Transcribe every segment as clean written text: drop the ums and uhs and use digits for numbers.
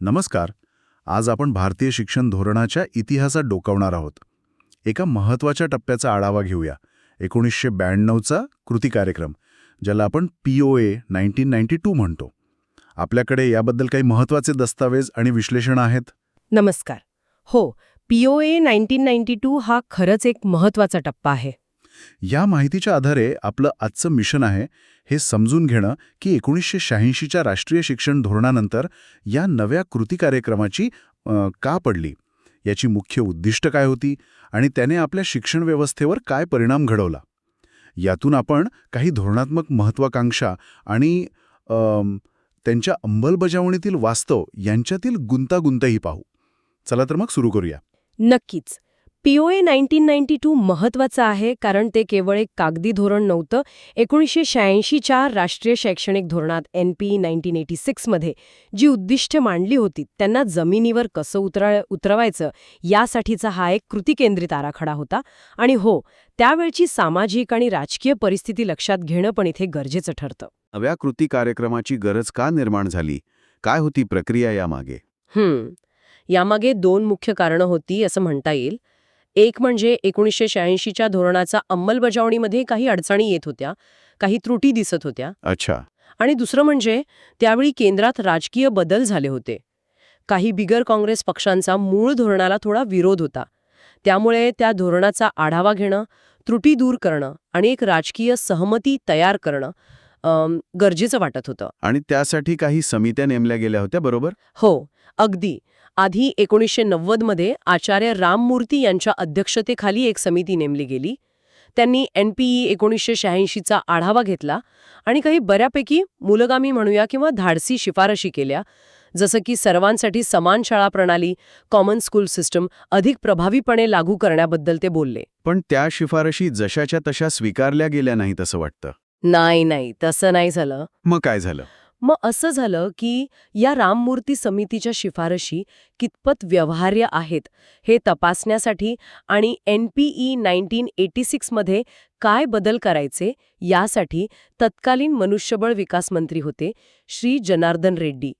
नमस्कार. आज आपण भारतीय शिक्षण धोरणाच्या इतिहासात डोकावणार आहोत. एका महत्त्वाच्या टप्प्याचा आढावा घेऊया. 1992चा कृती कार्यक्रम, ज्याला आपण POA 1992 म्हणतो. आपल्याकडे याबद्दल काही महत्त्वाचे दस्तावेज आणि विश्लेषण आहेत? नमस्कार. हो, POA 1992 हा खरंच एक महत्त्वाचा टप्पा आहे. या माहितीच्या आधारे आपलं आजचं मिशन आहे हे समजून घेणं की 1986च्या राष्ट्रीय शिक्षण धोरणानंतर या नव्या कृती कार्यक्रमाची का पडली, याची मुख्य उद्दिष्ट काय होती आणि त्याने आपल्या शिक्षण व्यवस्थेवर काय परिणाम घडवला. यातून आपण काही धोरणात्मक महत्त्वाकांक्षा आणि त्यांच्या अंमलबजावणीतील वास्तव यांच्यातील गुंतागुंतही पाहू. चला तर मग सुरू करूया. नक्कीच. POA 1992 महत्त्वाचं आहे कारण ते केवळ एक कागदी धोरण नव्हतं. 1986च्या राष्ट्रीय शैक्षणिक धोरणात NP 1986 मध्ये जी उद्दिष्ट मांडली होती त्यांना जमिनीवर कसं उतरवायचं यासाठीचा हा एक कृतीकेंद्रित आराखडा होता. आणि हो, त्यावेळची सामाजिक आणि राजकीय परिस्थिती लक्षात घेणं पण इथे गरजेचं ठरतं. नव्या कृती कार्यक्रमाची गरज का निर्माण झाली? काय होती प्रक्रिया यामागे? यामागे दोन मुख्य कारणं होती असं म्हणता येईल. एक म्हणजे 1986च्या धोरणाचा अंमलबजावणीमध्ये काही अडचणी येत होत्या, काही त्रुटी दिसत होत्या. अच्छा. आणि दुसरं म्हणजे त्यावेळी केंद्रात राजकीय बदल झाले होते. काही बिगर काँग्रेस पक्षांचा मूळ धोरणाला थोडा विरोध होता. त्यामुळे त्या धोरणाचा आढावा घेणं, त्रुटी दूर करणं आणि एक राजकीय सहमती तयार करणं गरजेचं वाटत होतं. आणि त्यासाठी काही समित्या नेमल्या गेल्या होत्या, बरोबर? हो, अगदी. आधी 1990 मध्ये आचार्य राममूर्ती यांच्या अध्यक्षतेखाली एक समिती नेमली गेली. त्यांनी NPE 1986चा आढावा घेतला आणि काही बऱ्यापैकी मूलगामी म्हणूया किंवा धाडसी शिफारशी केल्या, जसं की सर्वांसाठी समान शाळा प्रणाली, कॉमन स्कूल सिस्टम अधिक प्रभावीपणे लागू करण्याबद्दल ते बोलले. पण त्या शिफारशी जशाच्या तशा स्वीकारल्या गेल्या नाहीत असं वाटतं. नाही, तसं नाही झालं. मग काय झालं? मग असं झालं की या राममूर्ती समितीच्या शिफारशी कितपत व्यवहार्य आहेत हे तपासण्यासाठी आणि NPE 1986 मध्ये काय बदल करायचे यासाठी तत्कालीन मनुष्यबळ विकास मंत्री होते श्री जनार्दन रेड्डी.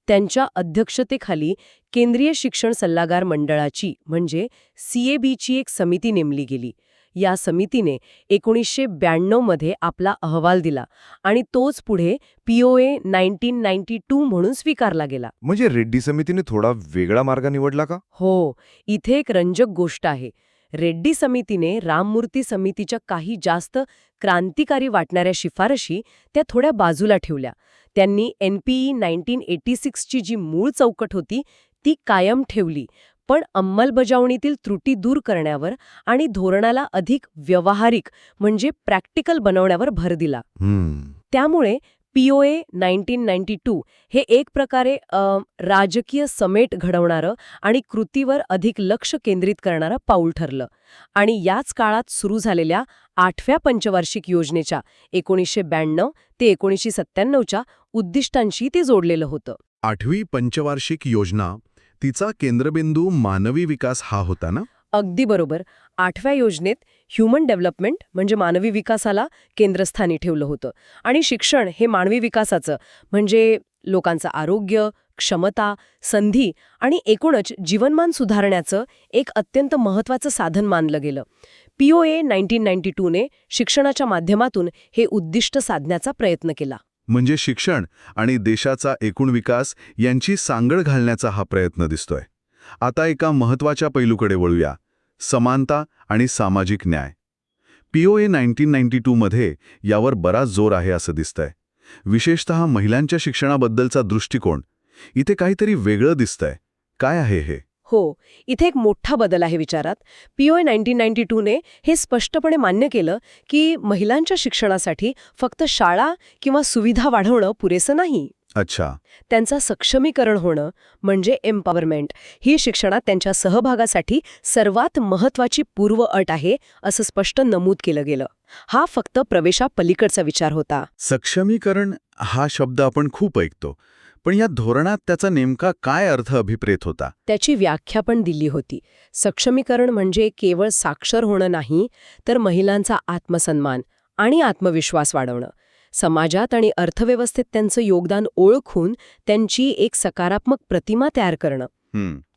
त्यांच्या अध्यक्षतेखाली केंद्रीय शिक्षण सल्लागार मंडळाची म्हणजे CABची एक समिती नेमली गेली. या समितीने 1992 मध्ये आपला अहवाल दिला आणि तोच पुढे POA 1992 म्हणून स्वीकारला गेला. म्हणजे रेड्डी समितीने थोडा वेगळा मार्ग निवडला का? हो, इथे एक रंजक गोष्ट आहे. रेड्डी समितीने राममूर्ती समितीच्या काही जास्त क्रांतिकारी वाटणाऱ्या शिफारशी त्या थोड्या बाजूला ठेवल्या. त्यांनी NPE 1986 ची जी मूळ चौकट होती ती कायम ठेवली, पण अंमलबजावणीतील त्रुटी दूर करण्यावर आणि धोरणाला अधिक व्यावहारिक म्हणजे प्रॅक्टिकल बनवण्यावर भर दिला. त्यामुळे POA 1992 हे एक प्रकारे राजकीय समेट घडवणारं आणि कृतीवर अधिक लक्ष केंद्रित करणारं पाऊल ठरलं. आणि याच काळात सुरू झालेल्या 8व्या पंचवार्षिक योजनेच्या 1992 ते 1997च्या उद्दिष्टांशी ते जोडलेलं होतं. 8वी पंचवार्षिक योजना, तिचा केंद्रबिंदू मानवी विकास हा होता ना? अगदी बरोबर. 8व्या योजनेत ह्युमन डेव्हलपमेंट म्हणजे मानवी विकासाला केंद्रस्थानी ठेवलं होतं आणि शिक्षण हे मानवी विकासाचं म्हणजे लोकांचं आरोग्य, क्षमता, संधी आणि एकूणच जीवनमान सुधारण्याचं एक अत्यंत महत्त्वाचं साधन मानलं गेलं. POA 1992 ने शिक्षणाच्या माध्यमातून हे उद्दिष्ट साधण्याचा प्रयत्न केला. म्हणजे शिक्षण आणि देशाचा एकूण विकास यांची सांगड घालण्याचा हा प्रयत्न दिसतोय. आता एका महत्त्वाच्या पैलूकडे वळूया, समानता आणि सामाजिक न्याय. POA 1992 मध्ये यावर बराच जोर आहे असं दिसतंय. विशेषतः महिलांच्या शिक्षणाबद्दलचा दृष्टिकोन इथे काहीतरी वेगळं दिसतंय. काय आहे हे? हो, इथे एक मोठा बदल आहे विचारात. POA 1992 ने हे स्पष्टपणे मान्य केलं की महिलांच्या शिक्षणासाठी फक्त शाळा किंवा सुविधा वाढवणं पुरेसं नाही. अच्छा. त्यांचा सक्षमीकरण होणं म्हणजे एम्पॉवरमेंट ही शिक्षणात त्यांच्या सहभागासाठी सर्वात महत्त्वाची पूर्व अट आहे असं स्पष्ट नमूद केलं गेलं. हा फक्त प्रवेशापलीकडचा विचार होता. सक्षमीकरण हा शब्द आपण खूप ऐकतो, पण या धोरणात त्याचा नेमका काय अर्थ अभिप्रेत होता? त्याची व्याख्या पण दिली होती. सक्षमीकरण म्हणजे केवळ साक्षर होणं नाही, तर महिलांचा आत्मसन्मान आणि आत्मविश्वास वाढवणं. समाजात आणि अर्थव्यवस्थेत त्यांचं योगदान ओळखून त्यांची एक सकारात्मक प्रतिमा तयार करणं,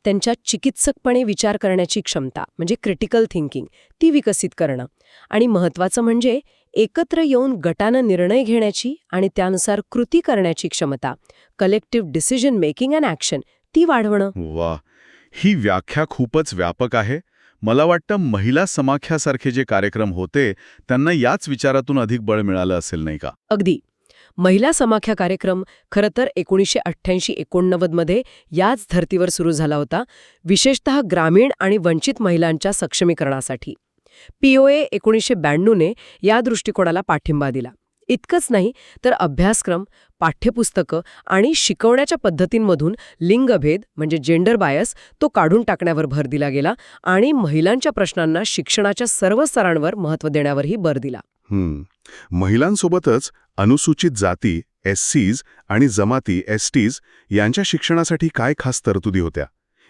त्यांच्या चिकित्सकपणे विचार करण्याची क्षमता म्हणजे क्रिटिकल थिंकिंग ती विकसित करणं, आणि महत्त्वाचं म्हणजे एकत्र येऊन गटानं निर्णय घेण्याची आणि त्यानुसार कृती करण्याची क्षमता, collective decision making and action ती वाढवणं. वा, ही व्याख्या खूपच व्यापक आहे. मला वाटतं महिला समाख्यासारखे जे कार्यक्रम होते त्यांना याच विचारातून अधिक बळ मिळालं असेल, नाही का? अगदी. महिला समाख्या कार्यक्रम खरं तर 1988-89 मध्ये याच धर्तीवर सुरू झाला होता, विशेषतः ग्रामीण आणि वंचित महिलांच्या सक्षमीकरणासाठी. POA 1992 ने या दृष्टिकोनाला पाठिंबा दिला. इतकंच नाही तर अभ्यासक्रम, पाठ्यपुस्तकं आणि शिकवण्याच्या पद्धतींमधून लिंगभेद म्हणजे जेंडर बायस तो काढून टाकण्यावर भर दिला गेला आणि महिलांच्या प्रश्नांना शिक्षणाच्या सर्व स्तरांवर महत्त्व देण्यावरही भर दिला. महिलांसोबतच अनुसूचित जाती, SCs आणि जमाती, STs यांच्या शिक्षणासाठी काय खास तरतुदी होत्या?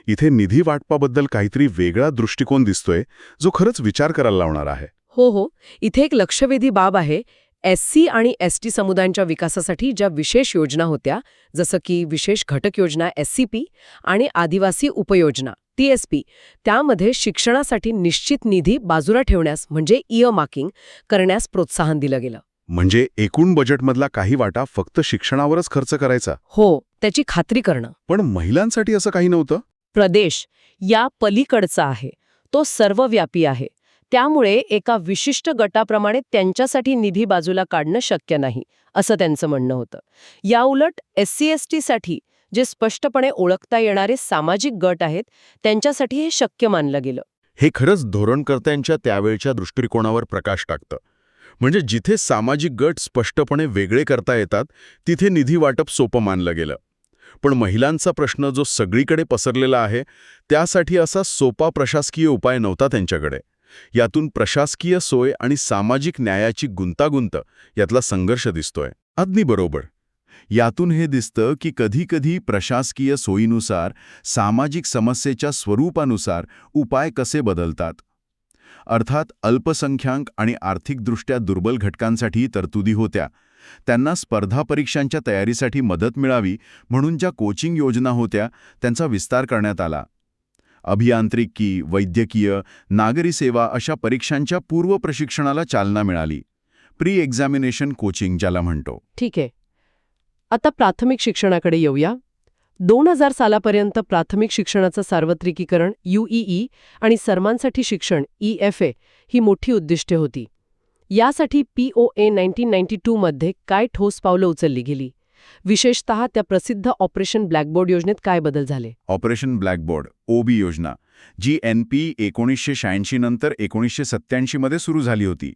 इथे निधी वाटपाबद्दल काहीतरी वेगळा दृष्टिकोन दिसतोय, जो खरंच विचार करायला लावणार आहे. हो, इथे एक लक्षवेधी बाब आहे. SC आणि ST समुदायांच्या विकासासाठी ज्या विशेष योजना होत्या, जसं की विशेष घटक योजना SCP आणि आदिवासी उपयोजना TSP, त्यामध्ये शिक्षणासाठी निश्चित निधी बाजूला ठेवण्यास म्हणजे इयरमार्किंग करण्यास प्रोत्साहन दिलं गेलं. म्हणजे एकूण बजेटमधला काही वाटा फक्त शिक्षणावरच खर्च करायचा? हो, त्याची खात्री करणं. पण महिलांसाठी असं काही नव्हतं? प्रदेश या पलीकडचा आहे, तो सर्वव्यापी आहे. त्यामुळे एका विशिष्ट गटाप्रमाणे त्यांच्यासाठी निधी बाजूला काढणं शक्य नाही, असं त्यांचं म्हणणं होतं. याउलट SC-ST साठी जे स्पष्टपणे ओळखता येणारे सामाजिक गट आहेत, त्यांच्यासाठी हे शक्य मानलं गेलं. हे खरंच धोरणकर्त्यांच्या त्यावेळच्या दृष्टिकोनावर प्रकाश टाकतं. म्हणजे जिथे सामाजिक गट स्पष्टपणे वेगळे करता येतात, तिथे निधी वाटप सोपं मानलं गेलं. पण महिलांचा प्रश्न जो सगळीकडे पसरलेला आहे, त्यासाठी असा सोपा प्रशासकीय उपाय नव्हता त्यांच्याकडे. यातून प्रशासकीय सोय आणि सामाजिक न्यायाची गुंतागुंत यातला संघर्ष दिसतोय. अगदी बरोबर. यातून हे दिसतं की कधीकधी प्रशासकीय सोयीनुसार, सामाजिक समस्येच्या स्वरूपानुसार उपाय कसे बदलतात. अर्थात अल्पसंख्याक आणि आर्थिकदृष्ट्या दुर्बल घटकांसाठी तरतुदी होत्या. त्यांना स्पर्धा परीक्षांच्या तयारीसाठी मदत मिळावी म्हणून ज्या कोचिंग योजना होत्या त्यांचा विस्तार करण्यात आला. अभियांत्रिकी, वैद्यकीय, नागरी सेवा अशा परीक्षांच्या पूर्व प्रशिक्षणाला चालना मिळाली. प्री एक्झामिनेशन कोचिंग ज्याला म्हणतो. ठीक आहे. आता प्राथमिक शिक्षणाकडे येऊया. 2000 सालापर्यंत प्राथमिक शिक्षणाचं सार्वत्रिकीकरण UEE आणि सर्वांसाठी शिक्षण EFA ही मोठी उद्दिष्टे होती. यासाठी POA 1992 मध्ये काय ठोस पावलं उचलली गेली? विशेषतः त्या प्रसिद्ध ऑपरेशन ब्लॅकबोर्ड योजनेत काय बदल झाले? ऑपरेशन ब्लॅकबोर्ड OB योजना, जी NP 1986 नंतर 1987 मध्ये सुरू झाली होती.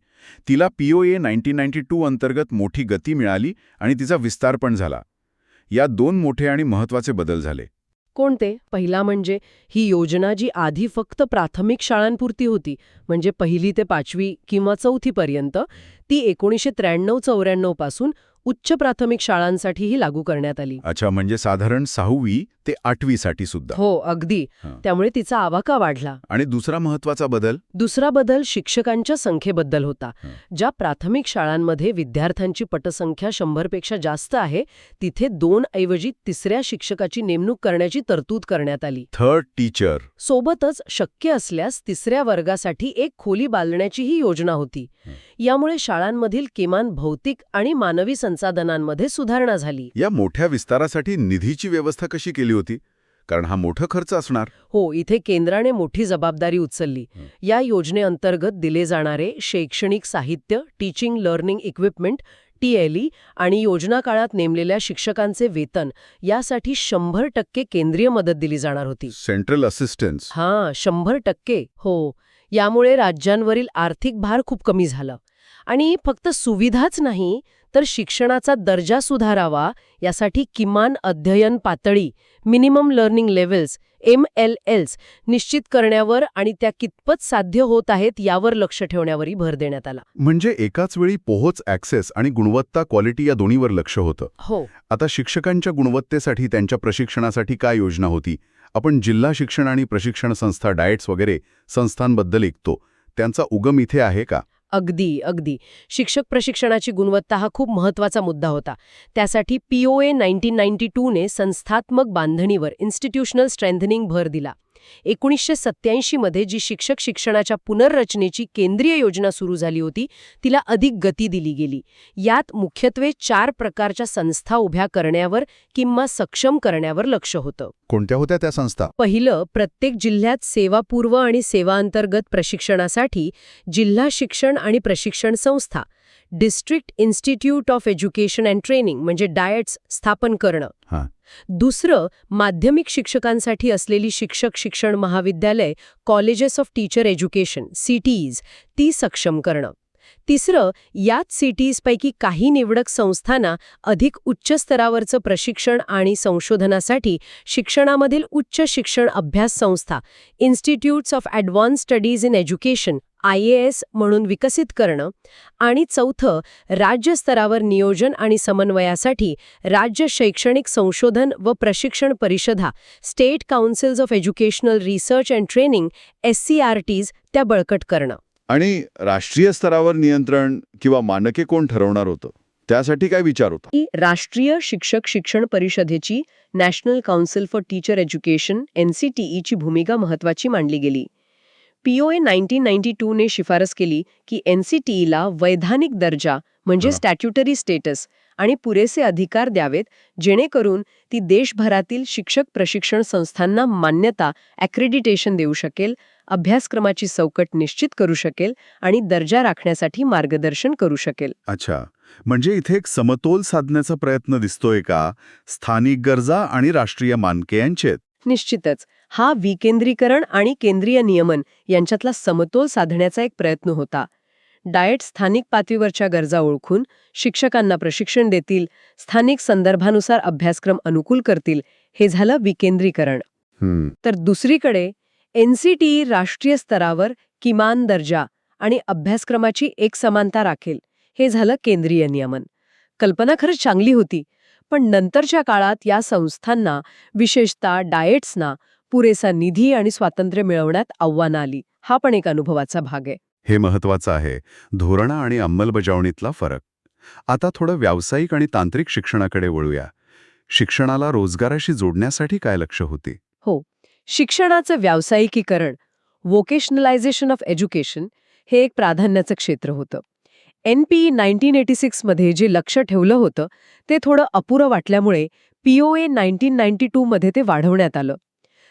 तिला POA 1992 अंतर्गत मोठी गती मिळाली आणि तिचा विस्तार पण झाला. या दोन मोठे आणि महत्त्वाचे बदल झाले. कोणते? पहिला म्हणजे ही योजना जी आधी फक्त प्राथमिक शाळांपुरती होती, म्हणजे 1ली ते 5वी किंवा 4थी पर्यंत, ती 1993-94 पासून उच्च प्राथमिक शाळांसाठीही लागू करण्यात आली. अच्छा, म्हणजे साधारण 6वी ते 8वी साठी सुद्धा. हो, अगदी. त्यामुळे तिचा आवाका वाढला. आणि दुसरा महत्त्वाचा बदल? दुसरा बदल शिक्षकांच्या संख्येबद्दल होता. ज्या प्राथमिक शाळांमध्ये विद्यार्थ्यांची पटसंख्या 100 पेक्षा जास्त आहे, तिथे 2 ऐवजी 3ऱ्या शिक्षकाची नेमणूक करण्याची तरतूद करण्यात आली. Third teacher. सोबतच शक्य असल्यास 3ऱ्या वर्गासाठी एक खोली बांधण्याचीही योजना होती. यामुळे शाळांमधील किमान भौतिक आणि मानवी संसाधनांमध्ये सुधारणा झाली. या मोठ्या विस्तारासाठी निधीची व्यवस्था कशी केली होती? कारण हा मोठा खर्च असणार. हो, इथे केंद्राने मोठी जबाबदारी उचलली. या योजनेअंतर्गत दिले जाणारे शैक्षणिक साहित्य, टीचिंग लर्निंग इक्विपमेंट TLE आणि योजना काळात नेमलेल्या शिक्षकांचे वेतन यासाठी 100% केंद्रीय मदत दिली जाणार होती. Central assistance. 100%. हो, यामुळे राज्यांवरील आर्थिक भार खूप कमी झाला. आणि फक्त सुविधाच नाही तर शिक्षणाचा दर्जा सुधारावा यासाठी किमान अध्ययन पातळी मिनिमम लर्निंग लेव्हल्स MLLs निश्चित करण्यावर आणि त्या कितपत साध्य होत आहेत यावर लक्ष ठेवण्यावरही भर देण्यात आला. म्हणजे एकाच वेळी पोहोच, ॲक्सेस आणि गुणवत्ता, क्वालिटी या दोन्हीवर लक्ष होतं. हो. आता शिक्षकांच्या गुणवत्तेसाठी, त्यांच्या प्रशिक्षणासाठी काय योजना होती? आपण जिल्हा शिक्षण आणि प्रशिक्षण संस्था, डाएट्स वगैरे संस्थांबद्दल ऐकतो. त्यांचा उगम इथे आहे का? अगदी. शिक्षक प्रशिक्षणाची गुणवत्ता हा खूप महत्वाचा मुद्दा होता. त्यासाठी POA 1992 ने संस्थात्मक बांधणीवर इन्स्टिट्यूशनल स्ट्रेंथनिंग भर दिला. 1987 मध्ये जी शिक्षक शिक्षणाच्या पुनर्रचनेची केंद्रीय योजना सुरू झाली होती तिला अधिक गती दिली गेली. यात मुख्यत्वे 4 प्रकारच्या संस्था उभ्या करण्यावर किंवा सक्षम करण्यावर लक्ष होतं. कोणत्या होत्या त्या संस्था? पहिलं, प्रत्येक जिल्ह्यात सेवापूर्व आणि सेवांतर्गत प्रशिक्षणासाठी जिल्हा शिक्षण आणि प्रशिक्षण संस्था district institute of education and training म्हणजे डायट्स स्थापन करणं. हां. दुसरं, माध्यमिक शिक्षकांसाठी असलेली शिक्षक शिक्षण महाविद्यालय colleges of teacher education CTEs ती सक्षम करणं. तिसरं, याच CTEs पैकी काही निवडक संस्थांना अधिक उच्च स्तरावरचं प्रशिक्षण आणि संशोधनासाठी शिक्षणामधील उच्च शिक्षण अभ्यास संस्था institutes of advance studies in education IAS म्हणून विकसित करणं. आणि चौथं, राज्य स्तरावर नियोजन आणि समन्वयासाठी राज्य शैक्षणिक संशोधन व प्रशिक्षण परिषदा state councils of educational research and training SCRTs त्या बळकट करणं. आणि राष्ट्रीय स्तरावर नियंत्रण किंवा मानके कोण ठरवणार होतं? त्यासाठी काय विचार होता? ही राष्ट्रीय शिक्षक शिक्षण परिषदेची national council for teacher education NCTE ची भूमिका महत्वाची मानली गेली. POA 1992 ने शिफारस केली की NCTE ला वैधानिक दर्जा म्हणजे स्टॅट्युटरी स्टेटस आणि पुरेसे अधिकार द्यावेत जेणेकरून ती देशभरातील शिक्षक प्रशिक्षण संस्थांना मान्यता ॲक्रेडिटेशन देऊ शकेल, अभ्यासक्रमाची चौकट निश्चित करू शकेल आणि दर्जा राखण्यासाठी मार्गदर्शन करू शकेल. अच्छा, म्हणजे इथे एक समतोल साधण्याचा प्रयत्न दिसतोय का? स्थानिक गरजा आणि राष्ट्रीय मानके यांचेत. निश्चितच हा विकेंद्रीकरण आणि केंद्रीय नियमन यांच्यातला समतोल साधण्याचा एक प्रयत्न होता. डाएट स्थानिक पातळीवरच्या गरजा ओळखून शिक्षकांना प्रशिक्षण देतील, स्थानिक संदर्भानुसार अभ्यासक्रम अनुकूल करतील, हे झालं विकेंद्रीकरण. तर दुसरीकडे NCTE राष्ट्रीय स्तरावर किमान दर्जा आणि अभ्यासक्रमाची एकसमानता राखेल, हे झालं केंद्रीय नियमन. कल्पना खरंच चांगली होती, पण नंतरच्या काळात या संस्थांना, विशेषतः डाएट्सना, पुरेसा निधी आणि स्वातंत्र्य मिळवण्यात आव्हानं आली. हा पण एक अनुभवाचा भाग आहे. हे महत्वाचं आहे, धोरण आणि अंमलबजावणीतला फरक. आता थोडं व्यावसायिक आणि तांत्रिक शिक्षणाकडे वळूया. शिक्षणाला रोजगाराशी जोडण्यासाठी काय लक्ष होती? हो, शिक्षणाचं व्यावसायिकीकरण, व्होकेशनलायझेशन ऑफ एज्युकेशन हे एक प्राधान्याचं क्षेत्र होतं. NPE 1986 मध्ये जे लक्ष ठेवलं होतं ते थोडं अपुरं वाटल्यामुळे POA 1992 मध्ये ते वाढवण्यात आलं.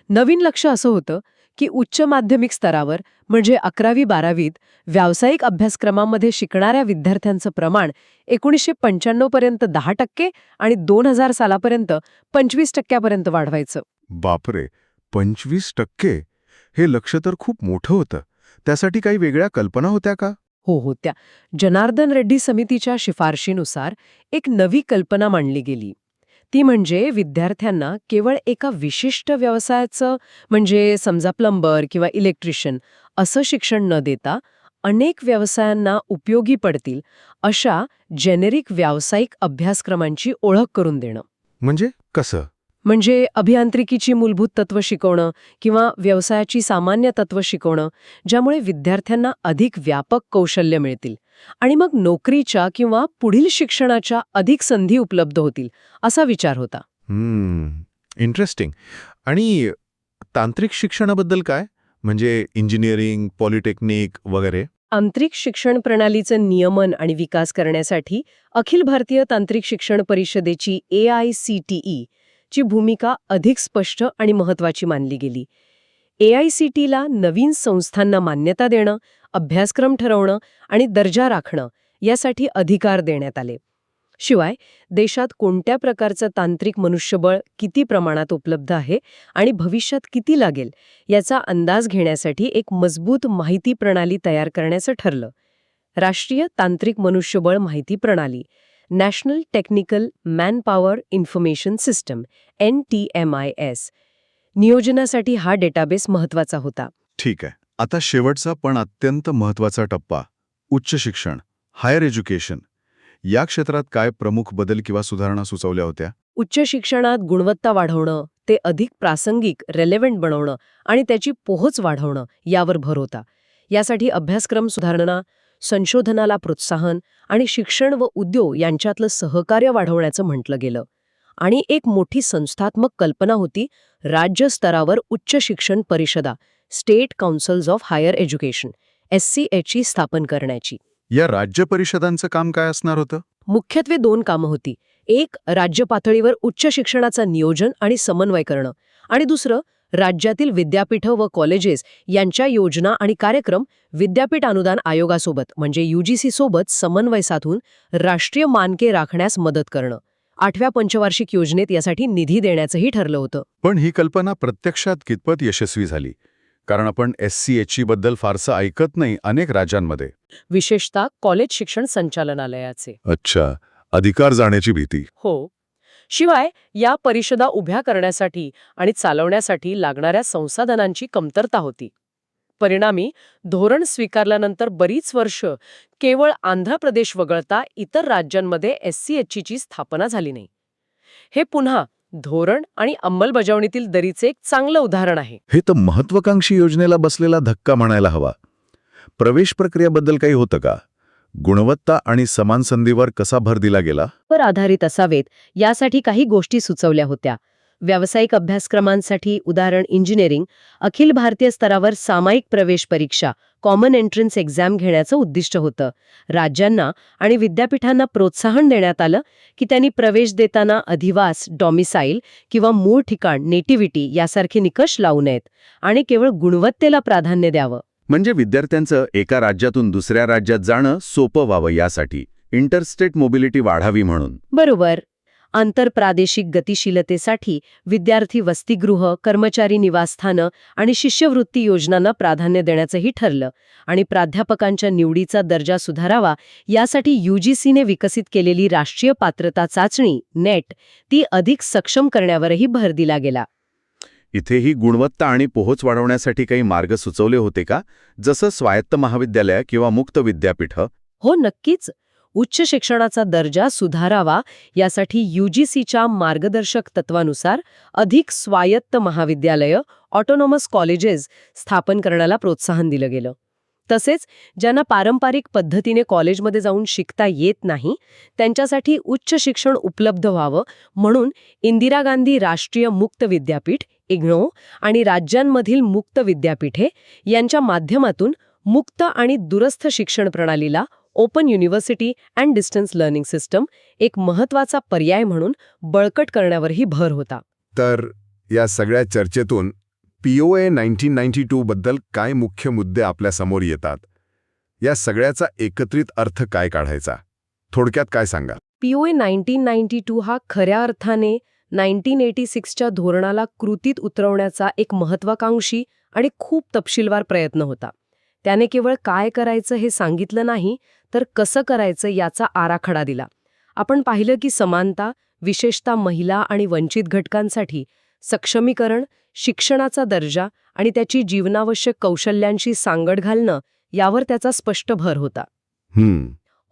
नवीन लक्ष असं होतं की उच्च माध्यमिक स्तरावर म्हणजे 11वी-12वीत व्यावसायिक अभ्यासक्रमामध्ये शिकणाऱ्या विद्यार्थ्यांचं प्रमाण 1995 पर्यंत 10% आणि 2000 सालापर्यंत 25% वाढवायचं. बापरे, 25%? हे लक्ष तर खूप मोठं होतं. त्यासाठी काही वेगळ्या कल्पना होत्या का? हो, होत्या. जनार्दन रेड्डी समितीच्या शिफारशीनुसार एक नवी कल्पना मांडली गेली. ती म्हणजे विद्यार्थ्यांना केवळ एका विशिष्ट व्यवसायाचं म्हणजे समजा प्लंबर किंवा इलेक्ट्रिशियन असं शिक्षण न देता अनेक व्यवसायांना उपयोगी पडतील अशा जेनेरिक व्यावसायिक अभ्यासक्रमांची ओळख करून देणं. म्हणजे कसं? म्हणजे अभियांत्रिकीची मूलभूत तत्व शिकवणं किंवा व्यवसायाची सामान्य तत्व शिकवणं, ज्यामुळे विद्यार्थ्यांना अधिक व्यापक कौशल्य मिळतील आणि मग नोकरीच्या किंवा पुढील शिक्षणाच्या अधिक संधी उपलब्ध होतील, असा विचार होता. इंटरेस्टिंग. आणि तांत्रिक शिक्षणाबद्दल काय? म्हणजे इंजिनिअरिंग, पॉलिटेक्निक वगैरे? तांत्रिक शिक्षण प्रणालीचं नियमन आणि विकास करण्यासाठी अखिल भारतीय तांत्रिक शिक्षण परिषदेची AICTE ची भूमिका अधिक स्पष्ट आणि महत्वाची मानली गेली. AICTE ला नवीन संस्थांना मान्यता देणं, अभ्यासक्रम ठरवणं आणि दर्जा राखणं यासाठी अधिकार देण्यात आले. शिवाय देशात कोणत्या प्रकारचं तांत्रिक मनुष्यबळ किती प्रमाणात उपलब्ध आहे आणि भविष्यात किती लागेल याचा अंदाज घेण्यासाठी एक मजबूत माहिती प्रणाली तयार करण्याचं ठरलं. राष्ट्रीय तांत्रिक मनुष्यबळ माहिती प्रणाली national technical manpower information system NTMIS. नियोजनासाठी हा डेटाबेस महत्वाचा होता. ठीक आहे. आता शेवटचा पण अत्यंत महत्वाचा टप्पा, उच्च शिक्षण, हायर एज्युकेशन. या क्षेत्रात काय प्रमुख बदल किंवा सुधारणा सुचवल्या होत्या? उच्च शिक्षणात गुणवत्ता वाढवणं, ते अधिक प्रासंगिक, रेलेव्हंट बनवणं आणि त्याची पोहोच वाढवणं यावर भर होता. यासाठी अभ्यासक्रम सुधारणा, संशोधनाला प्रोत्साहन आणि शिक्षण व उद्योग यांच्यातलं सहकार्य वाढवण्याचं म्हटलं गेलं. आणि एक मोठी संस्थात्मक कल्पना होती राज्य स्तरावर उच्च शिक्षण परिषदा, state councils of higher education, SCH स्थापन करण्याची. या राज्य परिषदांचं काम काय असणार होतं? मुख्यत्वे 2 कामं होती. एक, राज्य पातळीवर उच्च शिक्षणाचं नियोजन आणि समन्वय करणं, आणि दुसरं, राज्यातील विद्यापीठं व कॉलेजेस यांच्या योजना आणि कार्यक्रम विद्यापीठ अनुदान आयोगासोबत म्हणजे UGC सोबत समन्वय साधून राष्ट्रीय मानके राखण्यास मदत करणं. 8व्या पंचवार्षिक योजनेत यासाठी निधी देण्याचंही ठरलं होतं. पण ही कल्पना प्रत्यक्षात कितपत यशस्वी झाली? कारण आपण SCH बद्दल फारसं ऐकत नाही अनेक राज्यांमध्ये. विशेषतः कॉलेज शिक्षण संचालनालयाचे. अच्छा, अधिकार जाण्याची भीती. हो. शिवाय या परिषदा उभ्या करण्यासाठी आणि चालवण्यासाठी लागणाऱ्या संसाधनांची कमतरता होती. परिणामी धोरण स्वीकारल्यानंतर बरीच वर्ष केवळ आंध्र प्रदेश वगळता इतर राज्यांमध्ये SCH स्थापना झाली नाही. हे पुन्हा धोरण आणि अंमलबजावणीतील दरीचे एक चांगलं उदाहरण आहे. हे तर महत्वाकांक्षी योजनेला बसलेला धक्का म्हणायला हवा. प्रवेश प्रक्रियेबद्दल काही होतं का? गुणवत्ता आणि समान संधीवर कसा भर दिला गेला? वर आधारित असावेत यासाठी काही गोष्टी सुचवल्या होत्या. व्यावसायिक अभ्यासक्रमांसाठी उदाहरण इंजिनिअरिंग, अखिल भारतीय स्तरावर सामायिक प्रवेश परीक्षा कॉमन एंट्रन्स एक्झाम घेण्याचं उद्दिष्ट होतं. राज्यांना आणि विद्यापीठांना प्रोत्साहन देण्यात आलं की त्यांनी प्रवेश देताना अधिवास, डॉमिसाईल किंवा मूळ ठिकाण नेटिव्हिटी यासारखे निकष लावू नयेत आणि केवळ गुणवत्तेला प्राधान्य द्यावं. म्हणजे विद्यार्थ्यांचं एका राज्यातून दुसऱ्या राज्यात जाणं सोपं व्हावं यासाठी, इंटरस्टेट मोबिलिटी वाढावी म्हणून. बरोबर. आंतरप्रादेशिक गतिशीलतेसाठी विद्यार्थी वसतिगृह, कर्मचारी निवासस्थानं आणि शिष्यवृत्ती योजनांना प्राधान्य देण्याचंही ठरलं. आणि प्राध्यापकांच्या निवडीचा दर्जा सुधारावा यासाठी UGCने विकसित केलेली राष्ट्रीय पात्रता चाचणी नेट ती अधिक सक्षम करण्यावरही भर दिला गेला. इथेही गुणवत्ता आणि पोहोच वाढवण्यासाठी काही मार्ग सुचवले होते का? जसं स्वायत्त महाविद्यालय किंवा मुक्त विद्यापीठ? हो, नक्कीच. उच्च शिक्षणाचा दर्जा सुधारावा यासाठी UGCच्या मार्गदर्शक तत्वानुसार अधिक स्वायत्त महाविद्यालयं, ऑटोनॉमस कॉलेजेस स्थापन करण्याला प्रोत्साहन दिलं गेलं. तसेच ज्यांना पारंपरिक पद्धतीने कॉलेजमध्ये जाऊन शिकता येत नाही त्यांच्यासाठी उच्च शिक्षण उपलब्ध व्हावं म्हणून इंदिरा गांधी राष्ट्रीय मुक्त विद्यापीठ IGNOU आणि राज्यांमधील मुक्त विद्यापीठे यांच्या माध्यमातून मुक्त आणि दूरस्थ शिक्षण प्रणालीला open university and distance learning system एक महत्त्वाचा पर्याय म्हणून बळकट करण्यावरही भर होता. तर या सगळ्या चर्चेतून POA 1992 बद्दल काय मुख्य मुद्दे आपल्या समोर येतात? या सगळ्याचा एकत्रित अर्थ काय काढायचा? थोडक्यात काय सांगा? POA 1992 हा खऱ्या अर्थाने 1986च्या धोरणाला कृतीत उतरवण्याचा एक महत्वाकांक्षी आणि खूप तपशीलवार प्रयत्न होता. त्याने केवळ काय करायचं हे सांगितलं नाही, तर कसं करायचं याचा आराखडा दिला. आपण पाहिलं की समानता, विशेषतः महिला आणि वंचित घटकांसाठी सक्षमीकरण, शिक्षणाचा दर्जा आणि त्याची जीवनावश्यक कौशल्यांशी सांगड घालणं यावर त्याचा स्पष्ट भर होता.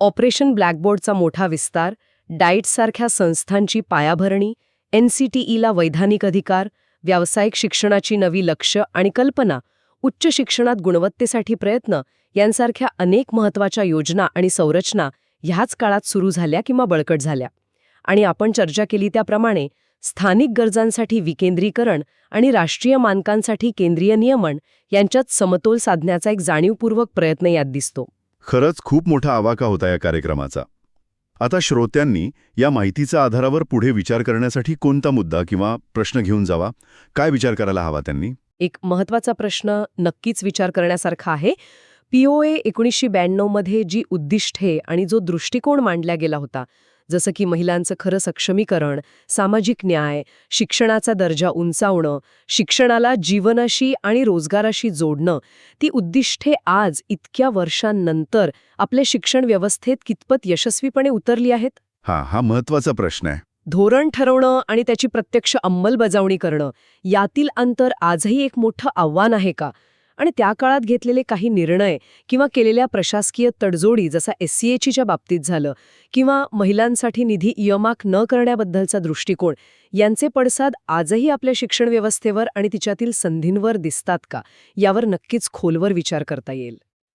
ऑपरेशन ब्लॅकबोर्डचा मोठा विस्तार, डाएटसारख्या संस्थांची पायाभरणी, NCTEला वैधानिक अधिकार, व्यावसायिक शिक्षणाची नवी लक्ष्य आणि कल्पना, उच्च शिक्षणात गुणवत्तेसाठी प्रयत्न यांसारख्या अनेक महत्त्वाच्या योजना आणि संरचना ह्याच काळात सुरू झाल्या किंवा बळकट झाल्या. आणि आपण चर्चा केली त्याप्रमाणे स्थानिक गरजांसाठी विकेंद्रीकरण आणि राष्ट्रीय मानकांसाठी केंद्रीय नियमन यांच्यात समतोल साधण्याचा एक जाणीवपूर्वक प्रयत्न यात दिसतो. खरंच खूप मोठा आवाका होता या कार्यक्रमाचा. आता श्रोत्यांनी या माहितीच्या आधारावर पुढे विचार करण्यासाठी कोणता मुद्दा किंवा प्रश्न घेऊन जावा? काय विचार करायला हवा त्यांनी? एक महत्त्वाचा प्रश्न नक्कीच विचार करण्यासारखा आहे. POA 1992 मध्ये जी उद्दिष्टे आणि जो दृष्टिकोन मांडला गेला होता, जसं की महिलांचं खरं सक्षमीकरण, सामाजिक न्याय, शिक्षणाचा दर्जा उंचावणं, शिक्षणाला जीवनाशी आणि रोजगाराशी जोडणं, ती उद्दिष्टे आज इतक्या वर्षांनंतर आपल्या शिक्षण व्यवस्थेत कितपत यशस्वीपणे उतरली आहेत? हा महत्वाचा प्रश्न आहे. धोरण ठरवणं आणि त्याची प्रत्यक्ष अंमलबजावणी करणं यातील अंतर आजही एक मोठं आव्हान आहे का? आणि त्या काळात घेतलेले काही निर्णय किंवा केलेल्या प्रशासकीय तडजोडी, जसा SCHच्या बाबतीत झालं, किंवा महिलांसाठी निधी इयमाक न करण्याबद्दलचा दृष्टिकोन, यांचे पडसाद आजही आपल्या शिक्षण व्यवस्थेवर आणि तिच्यातील संधींवर दिसतात का? यावर नक्कीच खोलवर विचार करता येईल.